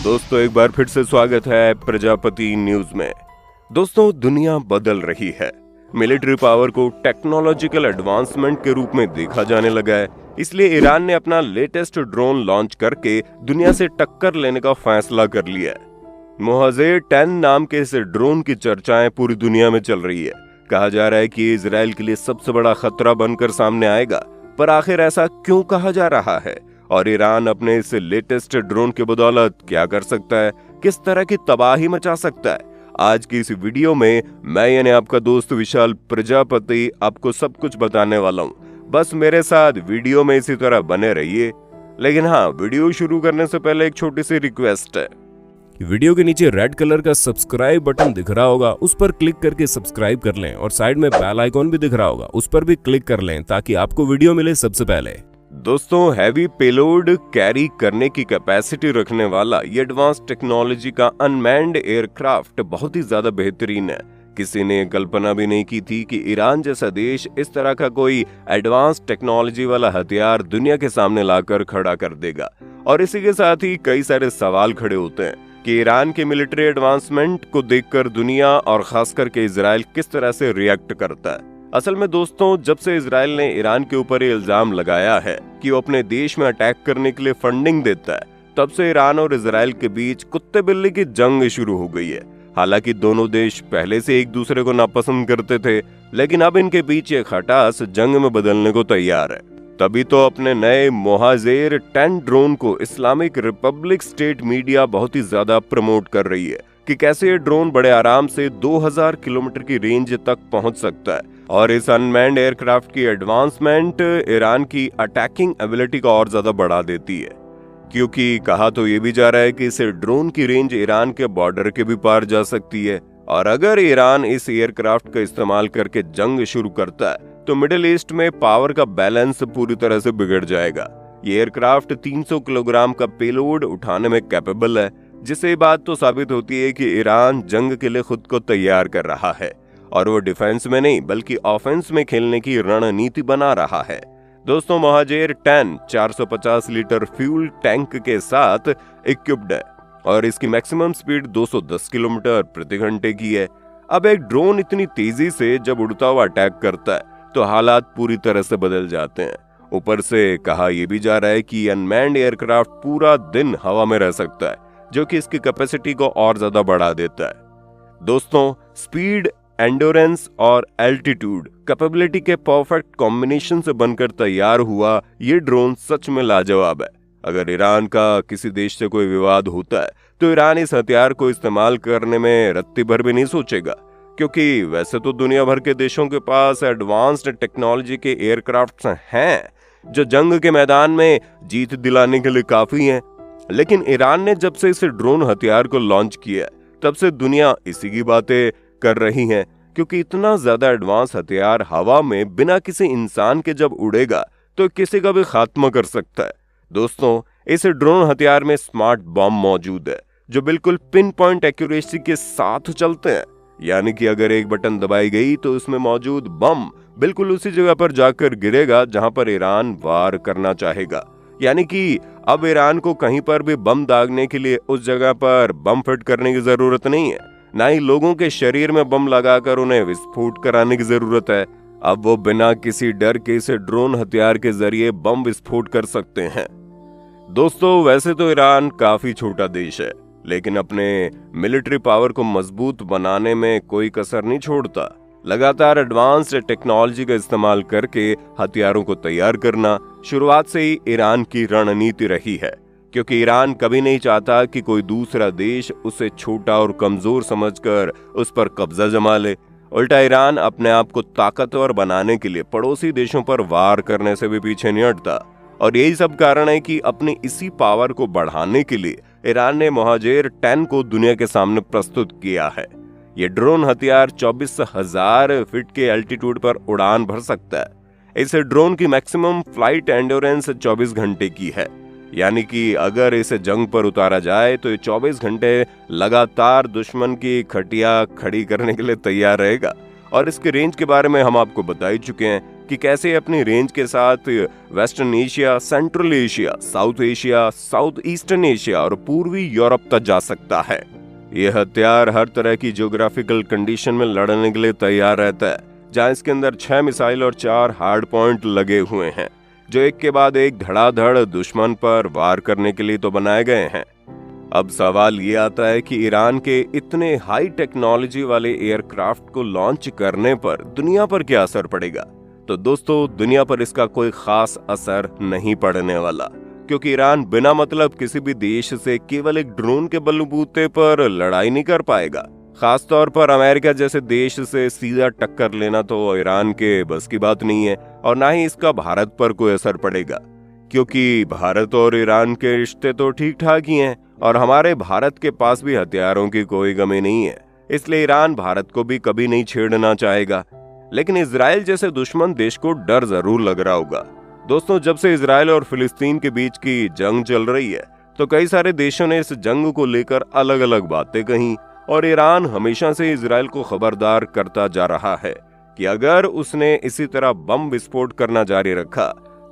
दोस्तों एक बार फिर से स्वागत है प्रजापति न्यूज में। दोस्तों दुनिया बदल रही है। मिलिट्री पावर को टेक्नोलॉजिकल एडवांसमेंट के रूप में देखा जाने लगा है। इसलिए ईरान ने अपना लेटेस्ट ड्रोन लॉन्च करके दुनिया से टक्कर लेने का फैसला कर लिया है। मोहाजेर 10 नाम के इस ड्रोन की चर्चाएं पूरी दुनिया में चल रही है। कहा जा रहा है कि ये इजराइल के लिए सबसे बड़ा खतरा बनकर सामने आएगा। पर आखिर ऐसा क्यों कहा जा रहा है और ईरान अपने इस लेटेस्ट ड्रोन के बदौलत क्या कर सकता है, किस तरह की तबाही मचा सकता है? आज की इस वीडियो में मैं यानी आपका दोस्त विशाल प्रजापति आपको सब कुछ बताने वाला हूँ। बस मेरे साथ वीडियो में इसी तरह बने रहिए। लेकिन हाँ, वीडियो शुरू करने से पहले एक छोटी सी रिक्वेस्ट है। वीडियो के नीचे रेड कलर का सब्सक्राइब बटन दिख रहा होगा, उस पर क्लिक करके सब्सक्राइब कर लें और साइड में बेल आइकॉन भी दिख रहा होगा, उस पर भी क्लिक कर लें ताकि आपको वीडियो मिले सबसे पहले। दोस्तों हैवी पेलोड कैरी करने की कैपेसिटी रखने वाला ये एडवांस टेक्नोलॉजी का अनमैन्ड एयरक्राफ्ट बहुत ही ज्यादा बेहतरीन है। किसी ने कल्पना भी नहीं की थी कि ईरान जैसा देश इस तरह का कोई एडवांस टेक्नोलॉजी वाला हथियार दुनिया के सामने लाकर खड़ा कर देगा। और इसी के साथ ही कई सारे सवाल खड़े होते हैं कि ईरान के मिलिट्री एडवांसमेंट को देखकर दुनिया और खास करके इजराइल किस तरह से रिएक्ट करता है। असल में दोस्तों जब से इजराइल ने ईरान के ऊपर ये इल्जाम लगाया है कि वो अपने देश में अटैक करने के लिए फंडिंग देता है, तब से ईरान और इजराइल के बीच कुत्ते बिल्ली की जंग शुरू हो गई है। हालांकि दोनों देश पहले से एक दूसरे को नापसंद करते थे, लेकिन अब इनके बीच ये खटास जंग में बदलने को तैयार है। तभी तो अपने नए मोहाजेर 10 ड्रोन को इस्लामिक रिपब्लिक स्टेट मीडिया बहुत ही ज्यादा प्रमोट कर रही है कि कैसे ये ड्रोन बड़े आराम से 2000 किलोमीटर की रेंज तक पहुंच सकता है। और इस अनमैन्ड एयरक्राफ्ट की एडवांसमेंट ईरान की अटैकिंग एबिलिटी को और ज्यादा बढ़ा देती है, क्योंकि कहा तो ये भी जा रहा है कि इस ड्रोन की रेंज ईरान के बॉर्डर के भी पार जा सकती है। और अगर ईरान इस एयरक्राफ्ट का इस्तेमाल करके जंग शुरू करता है तो मिडिल ईस्ट में पावर का बैलेंस पूरी तरह से बिगड़ जाएगा। ये एयरक्राफ्ट 300 किलोग्राम का पेलोड उठाने में कैपेबल है, जिससे बात तो साबित होती है कि ईरान जंग के लिए खुद को तैयार कर रहा है और वो डिफेंस में नहीं बल्कि ऑफेंस में खेलने की रणनीति बना रहा है। दोस्तों मोहाजेर 10 450 लीटर फ्यूल टैंक के साथ इक्विप्ड है और इसकी मैक्सिमम स्पीड 210 किलोमीटर प्रति घंटे की है। अब एक ड्रोन इतनी तेजी से जब उड़ता हुआ अटैक करता है तो हालात पूरी तरह से बदल जाते हैं। ऊपर से कहा यह भी जा रहा है कि अनमैन्ड एयरक्राफ्ट पूरा दिन हवा में रह सकता है, जो कि इसकी कैपेसिटी को और ज्यादा बढ़ा देता है। दोस्तों स्पीड, एंडोरेंस और एल्टीट्यूड कैपेबिलिटी के परफेक्ट कॉम्बिनेशन से बनकर तैयार हुआ ये ड्रोन सच में लाजवाब है। अगर ईरान का किसी देश से कोई विवाद होता है तो ईरान इस हथियार को इस्तेमाल करने में रत्ती भर भी नहीं सोचेगा, क्योंकि वैसे तो दुनिया भर के देशों के पास एडवांस्ड टेक्नोलॉजी के एयरक्राफ्ट हैं जो जंग के मैदान में जीत दिलाने के लिए काफी हैं। लेकिन ईरान ने जब से इस ड्रोन हथियार को लॉन्च किया तब से दुनिया इसी की बातें कर रही हैं, क्योंकि इतना ज्यादा एडवांस हथियार हवा में बिना किसी इंसान के जब उड़ेगा तो किसी का भी खात्मा कर सकता है। दोस्तों इस ड्रोन हथियार में स्मार्ट बॉम्ब मौजूद है जो बिल्कुल पिन पॉइंट एक्यूरेसी के साथ चलते हैं, यानी कि अगर एक बटन दबाई गई तो उसमें मौजूद बम बिल्कुल उसी जगह पर जाकर गिरेगा जहां पर ईरान वार करना चाहेगा। यानी कि अब ईरान को कहीं पर भी बम दागने के लिए उस जगह पर बम फिट करने की जरूरत नहीं है, ना ही लोगों के शरीर में बम लगाकर उन्हें विस्फोट कराने की जरूरत है। अब वो बिना किसी डर के इस ड्रोन हथियार के जरिए बम विस्फोट कर सकते हैं। दोस्तों वैसे तो ईरान काफी छोटा देश है, लेकिन अपने मिलिट्री पावर को मजबूत बनाने में कोई कसर नहीं छोड़ता। लगातार एडवांस्ड टेक्नोलॉजी का इस्तेमाल करके हथियारों को तैयार करना शुरुआत से ही ईरान की रणनीति रही है, क्योंकि ईरान कभी नहीं चाहता कि कोई दूसरा देश उसे छोटा और कमजोर समझकर उस पर कब्जा जमा ले। उल्टा ईरान अपने आप को ताकतवर बनाने के लिए पड़ोसी देशों पर वार करने से भी पीछे नहीं हटता। और यही सब कारण है कि अपनी इसी पावर को बढ़ाने के लिए ईरान ने मोहाजेर 10 को दुनिया के सामने प्रस्तुत किया है। ये ड्रोन हथियार 24,000 फीट के एल्टीट्यूड पर उड़ान भर सकता है। इस ड्रोन की मैक्सिमम फ्लाइट एंडोरेंस 24 घंटे की है, यानी कि अगर इसे जंग पर उतारा जाए तो ये 24 घंटे लगातार दुश्मन की खटिया खड़ी करने के लिए तैयार रहेगा। और इसके रेंज के बारे में हम आपको बता ही चुके हैं कि कैसे अपनी रेंज के साथ western Asia, central Asia, south Asia, south eastern Asia और पूर्वी यूरोप तक जा सकता है। यह हथियार हर तरह की ज्योग्राफिकल कंडीशन में लड़ने के लिए तैयार रहता है, जहां इसके अंदर 6 मिसाइल और 4 हार्ड पॉइंट लगे हुए हैं, जो एक के बाद एक धड़ाधड़ दुश्मन पर वार करने के लिए तो बनाए गए हैं। अब सवाल ये आता है कि ईरान के इतने हाई टेक्नोलॉजी वाले एयरक्राफ्ट को लॉन्च करने पर दुनिया पर क्या असर पड़ेगा। तो दोस्तों, दुनिया पर इसका कोई खास असर नहीं पड़ने वाला, क्योंकि ईरान बिना मतलब किसी भी देश से केवल एक ड्रोन के बलबूते पर लड़ाई नहीं कर पाएगा। खास तौर पर अमेरिका जैसे देश से सीधा टक्कर लेना तो ईरान के बस की बात नहीं है, और ना ही इसका भारत पर कोई असर पड़ेगा, क्योंकि भारत और ईरान के रिश्ते तो ठीक ठाक ही हैं और हमारे भारत के पास भी हथियारों की कोई कमी नहीं है। इसलिए ईरान भारत को भी कभी नहीं छेड़ना चाहेगा। लेकिन इजराइल जैसे दुश्मन देश को डर जरूर लग रहा होगा। दोस्तों, जब से इजराइल और फिलिस्तीन के बीच की जंग चल रही है तो कई सारे देशों ने इस जंग को लेकर अलग अलग बातें कही, और ईरान हमेशा से इजराइल को खबरदार करता जा रहा है कि अगर उसने इसी तरह बम विस्फोट करना जारी रखा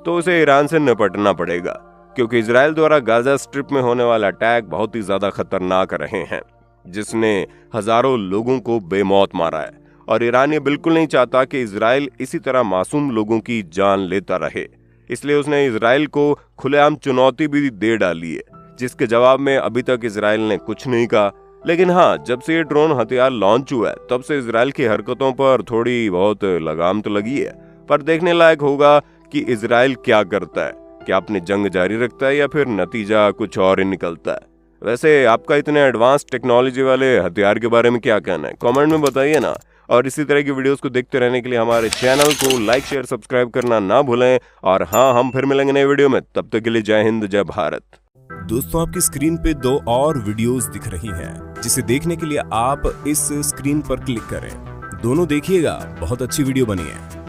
तो उसे ईरान से निपटना पड़ेगा, क्योंकि इजराइल द्वारा गाजा स्ट्रिप में होने वाला अटैक बहुत ही ज्यादा खतरनाक रहे हैं, जिसने हजारों लोगों को बेमौत मारा है। और ईरान ये बिल्कुल नहीं चाहता कि इजराइल इसी तरह मासूम लोगों की जान लेता रहे। इसलिए उसने इजराइल को खुलेआम चुनौती भी दे डाली है, जिसके जवाब में अभी तक इजराइल ने कुछ नहीं कहा। लेकिन हाँ, जब से ये ड्रोन हथियार लॉन्च हुआ है तब से इजराइल की हरकतों पर थोड़ी बहुत लगाम तो लगी है, पर देखने लायक होगा कि इजराइल क्या करता है, क्या अपनी जंग जारी रखता है या फिर नतीजा कुछ और ही निकलता है। वैसे आपका इतने एडवांस टेक्नोलॉजी वाले हथियार के बारे में क्या कहना है, कमेंट में बताइए ना। और इसी तरह की वीडियोस को देखते रहने के लिए हमारे चैनल को लाइक, शेयर, सब्सक्राइब करना ना भूलें। और हाँ, हम फिर मिलेंगे नए वीडियो में, तब तक के लिए जय हिंद, जय भारत। दोस्तों, आपकी स्क्रीन पे 2 और वीडियोस दिख रही हैं, जिसे देखने के लिए आप इस स्क्रीन पर क्लिक करें। दोनों देखिएगा, बहुत अच्छी वीडियो बनी है।